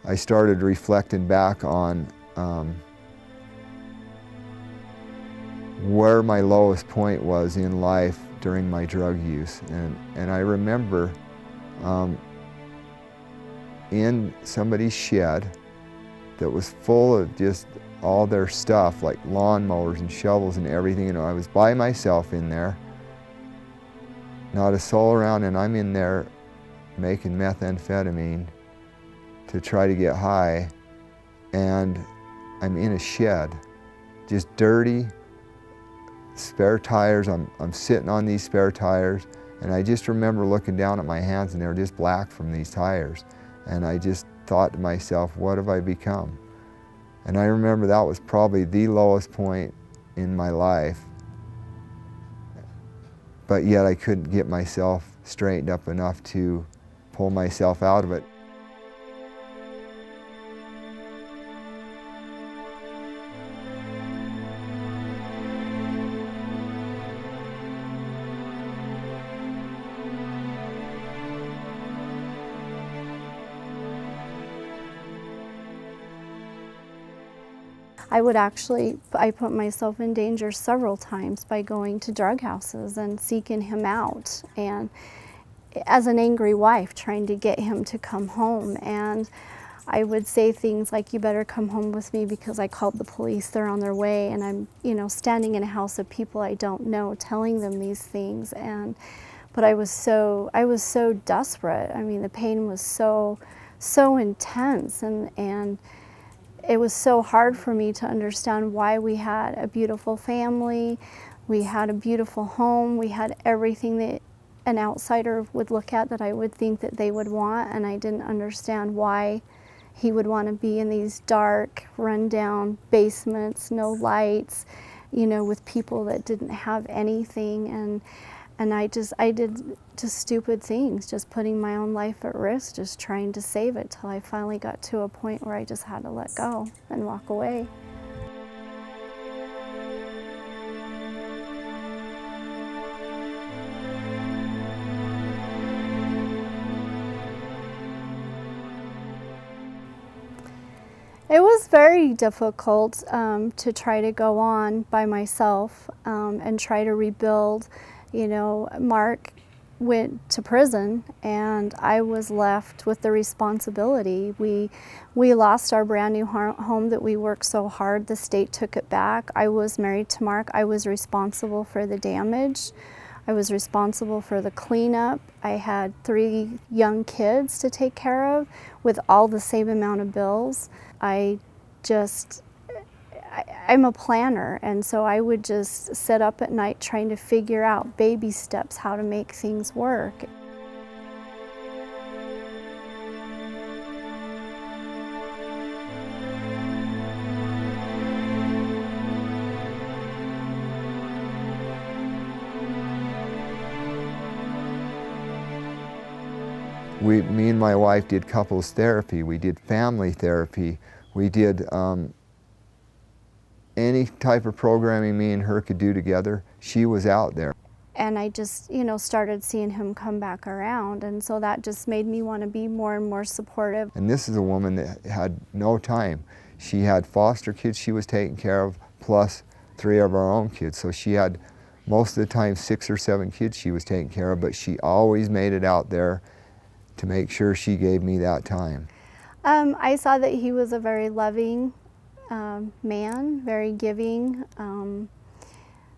I started reflecting back on where my lowest point was in life during my drug use. And I remember in somebody's shed that was full of just all their stuff, like lawnmowers and shovels and everything. And I was by myself in there, not a soul around, and I'm in there making methamphetamine to try to get high. And I'm in a shed, just dirty, spare tires. I'm sitting on these spare tires, and I just remember looking down at my hands and they were just black from these tires. And I just thought to myself, what have I become? And I remember that was probably the lowest point in my life. But yet I couldn't get myself straightened up enough to pull myself out of it. I put myself in danger several times by going to drug houses and seeking him out, and as an angry wife trying to get him to come home. And I would say things like, you better come home with me because I called the police, they're on their way. And I'm, standing in a house of people I don't know, telling them these things. But I was so desperate. I mean, the pain was so intense, and it was so hard for me to understand why we had a beautiful family, we had a beautiful home, we had everything that an outsider would look at that I would think that they would want, and I didn't understand why he would want to be in these dark, run-down basements, no lights, with people that didn't have anything. And I did just stupid things, just putting my own life at risk, just trying to save it, till I finally got to a point where I just had to let go and walk away. It was very difficult to try to go on by myself and try to rebuild. Mark went to prison and I was left with the responsibility. We lost our brand new home that we worked so hard. The state took it back. I was married to Mark. I was responsible for the damage. I was responsible for the cleanup. I had 3 young kids to take care of with all the same amount of bills. I'm a planner, and so I would just sit up at night trying to figure out baby steps, how to make things work. Me and my wife did couples therapy, we did family therapy, we did any type of programming me and her could do together. She was out there. And I just, started seeing him come back around, and so that just made me want to be more and more supportive. And this is a woman that had no time. She had foster kids she was taking care of, plus 3 of our own kids. So she had, most of the time, 6 or 7 kids she was taking care of, but she always made it out there to make sure she gave me that time. I saw that he was a very loving man, very giving,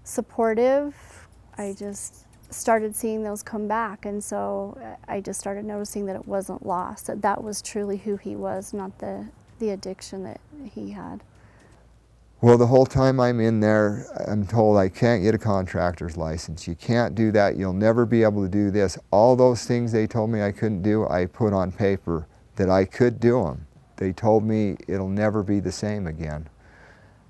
supportive. I just started seeing those come back, and so I just started noticing that it wasn't lost, that was truly who he was, not the addiction that he had. Well, the whole time I'm in there, I'm told I can't get a contractor's license. You can't do that. You'll never be able to do this. All those things they told me I couldn't do, I put on paper that I could do them. They told me it'll never be the same again.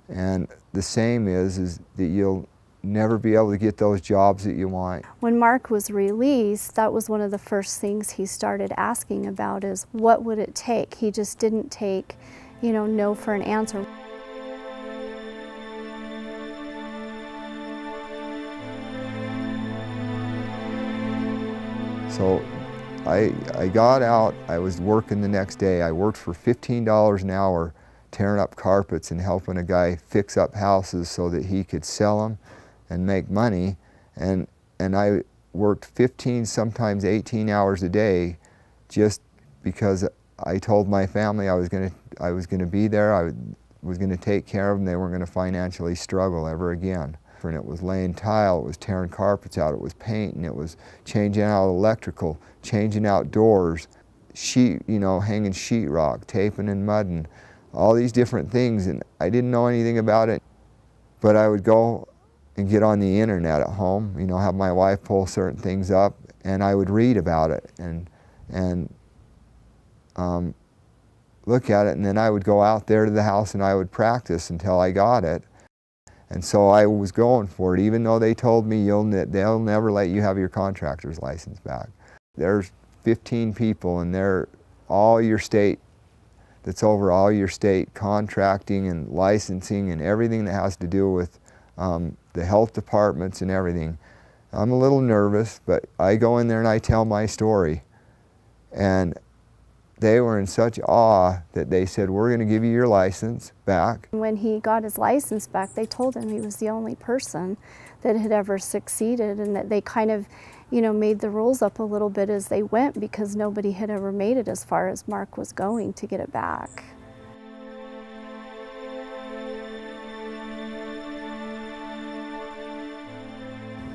And the same is that you'll never be able to get those jobs that you want. When Mark was released, that was one of the first things he started asking about, is what would it take? He just didn't take, no for an answer. So I got out, I was working the next day. I worked for $15 an hour tearing up carpets and helping a guy fix up houses so that he could sell them and make money. And I worked 15, sometimes 18 hours a day just because I told my family I was gonna be there, I was gonna take care of them, they weren't gonna financially struggle ever again. And it was laying tile, it was tearing carpets out, it was painting, it was changing out electrical, changing out doors, sheet, hanging sheetrock, taping and mudding, all these different things, and I didn't know anything about it. But I would go and get on the internet at home, have my wife pull certain things up, and I would read about it and look at it, and then I would go out there to the house and I would practice until I got it. And so I was going for it, even though they told me they'll never let you have your contractor's license back. There's 15 people, and they're all your state, that's over all your state contracting and licensing and everything that has to do with the health departments and everything. I'm a little nervous, but I go in there and I tell my story. And they were in such awe that they said, we're going to give you your license back. When he got his license back, they told him he was the only person that had ever succeeded, and that they kind of, made the rules up a little bit as they went because nobody had ever made it as far as Mark was going to get it back.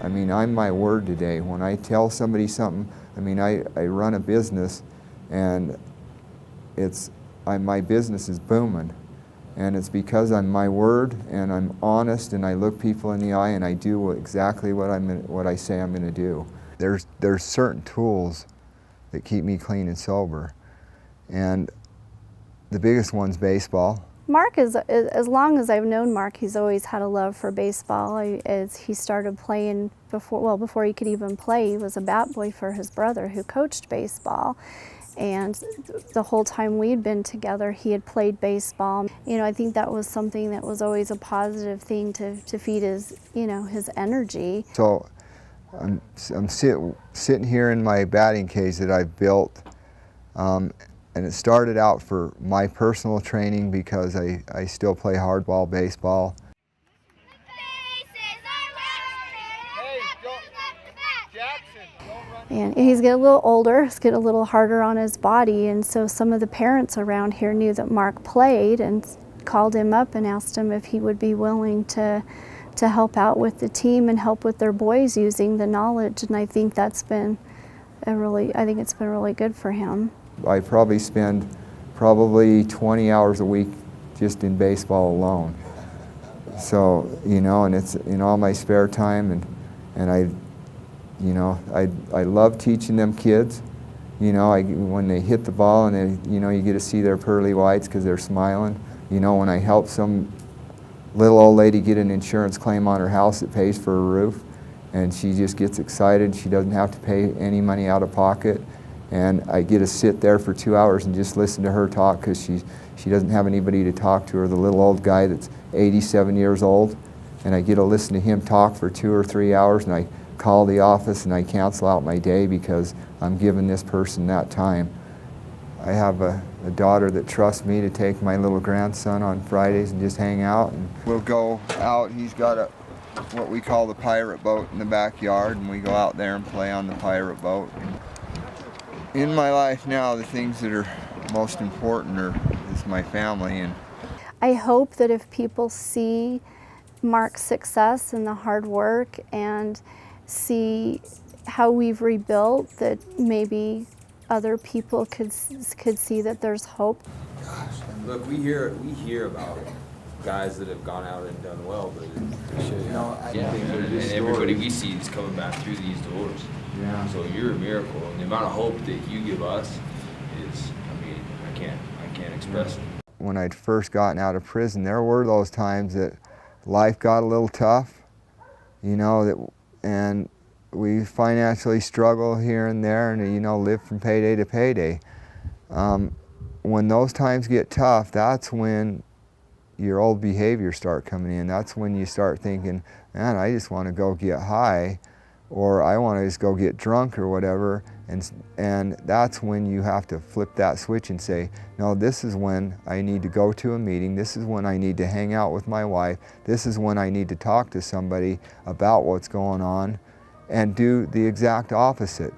I'm my word today. When I tell somebody something, I run a business, and my business is booming, and it's because I'm my word and I'm honest and I look people in the eye and I do exactly what I say I'm going to do. There's certain tools that keep me clean and sober, and the biggest one's baseball. Mark is, as long as I've known Mark, he's always had a love for baseball. As he started playing before he could even play, he was a bat boy for his brother who coached baseball. And the whole time we'd been together, he had played baseball. I think that was something that was always a positive thing to feed his, his energy. So I'm sitting here in my batting cage that I've built, and it started out for my personal training because I still play hardball baseball. And he's getting a little older, it's getting a little harder on his body, and so some of the parents around here knew that Mark played and called him up and asked him if he would be willing to help out with the team and help with their boys using the knowledge, and I think that's been it's been really good for him. I probably spend 20 hours a week just in baseball alone. So, and it's in all my spare time, and I love teaching them kids. When they hit the ball and you get to see their pearly whites because they're smiling. When I help some little old lady get an insurance claim on her house that pays for her roof, and she just gets excited. She doesn't have to pay any money out of pocket, and I get to sit there for 2 hours and just listen to her talk because she doesn't have anybody to talk to, or the little old guy that's 87 years old, and I get to listen to him talk for 2 or 3 hours, and I call the office and I cancel out my day because I'm giving this person that time. I have a daughter that trusts me to take my little grandson on Fridays and just hang out, and we'll go out. He's got what we call the pirate boat in the backyard, and we go out there and play on the pirate boat. In my life now, the things that are most important is my family. And I hope that if people see Mark's success and the hard work and see how we've rebuilt, that maybe other people could see that there's hope. Gosh, look, we hear about guys that have gone out and done well, but and everybody we see is coming back through these doors. Yeah. So you're a miracle, and the amount of hope that you give us is, I can't express it. When I'd first gotten out of prison, there were those times that life got a little tough, and we financially struggle here and there, and live from payday to payday. When those times get tough, that's when your old behaviors start coming in. That's when you start thinking, man, I just want to go get high, or I want to just go get drunk or whatever. And that's when you have to flip that switch and say, no, this is when I need to go to a meeting, this is when I need to hang out with my wife, this is when I need to talk to somebody about what's going on, and do the exact opposite.